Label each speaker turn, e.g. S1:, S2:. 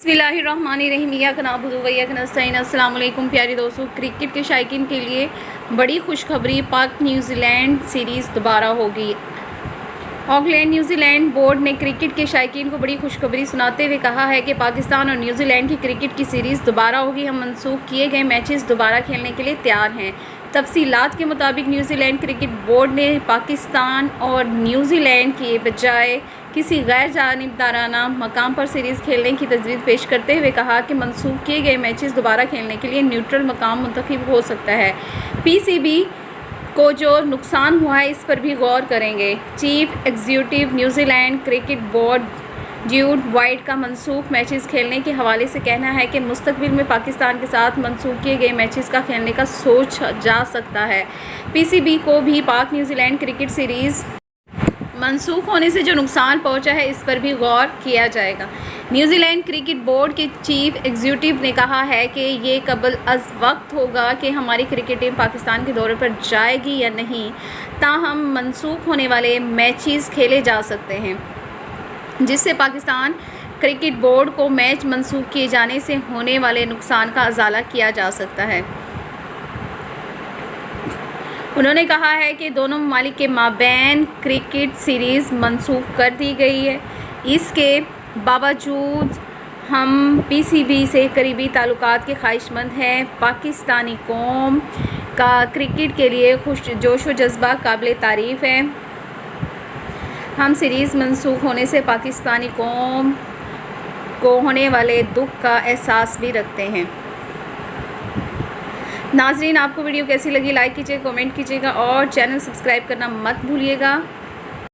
S1: बिस्मिल्लाहिर्रहमानिर्रहीम इय्याका नअबुदु व इय्याका नस्तईन। अस्सलाम वालेकुम प्यारे दोस्तों, क्रिकेट के शायकीन के लिए बड़ी खुशखबरी, पाक न्यूजीलैंड सीरीज़ दोबारा होगी। ऑकलैंड न्यूजीलैंड बोर्ड ने क्रिकेट के शायकीन को बड़ी खुशखबरी सुनाते हुए कहा है कि पाकिस्तान और न्यूजीलैंड की क्रिकेट की सीरीज़ दोबारा होगी। हम मनसूख किए गए मैचेस दोबारा खेलने के लिए तैयार हैं। तफसीलात के मुताबिक न्यूजीलैंड क्रिकेट बोर्ड ने पाकिस्तान और न्यूजीलैंड के बजाय किसी गैर जानिबदाराना मकाम पर सीरीज़ खेलने की तजवीज़ पेश करते हुए कहा कि मनसूख किए गए मैचेस दोबारा खेलने के लिए न्यूट्रल मकाम मुंतखब हो सकता है। पीसीबी को जो नुकसान हुआ है इस पर भी गौर करेंगे। Chief executive New Zealand cricket board dude white का मनसूख मैचेस खेलने के हवाले से कहना है कि मुस्तकबिल में पाकिस्तान के साथ मनसूख किए गए मैचेस का खेलने का सोच जा सकता है। पीसीबी को भी पाक न्यूजीलैंड क्रिकेट सीरीज़ मनसूख होने से जो नुकसान पहुंचा है इस पर भी गौर किया जाएगा। न्यूजीलैंड क्रिकेट बोर्ड के चीफ एग्जीक्यूटिव ने कहा है कि ये कबल अज़ वक्त होगा कि हमारी क्रिकेट टीम पाकिस्तान के दौरे पर जाएगी या नहीं, ताहम मनसूख होने वाले मैचेस खेले जा सकते हैं, जिससे पाकिस्तान क्रिकेट बोर्ड को मैच मनसूख किए जाने से होने वाले नुकसान का अजाला किया जा सकता है। उन्होंने कहा है कि दोनों ममालिक के माबैन क्रिकेट सीरीज़ मनसूख कर दी गई है। इसके बावजूद हम पीसीबी से करीबी ताल्लुकात के ख्वाहिशमंद हैं। पाकिस्तानी कौम का क्रिकेट के लिए जोश व जज्बा काबिल तारीफ़ है। हम सीरीज़ मनसूख होने से पाकिस्तानी कौम को होने वाले दुख का एहसास भी रखते हैं। नाज़रीन, आपको वीडियो कैसी लगी लाइक कीजिए, कमेंट कीजिएगा और चैनल सब्सक्राइब करना मत भूलिएगा।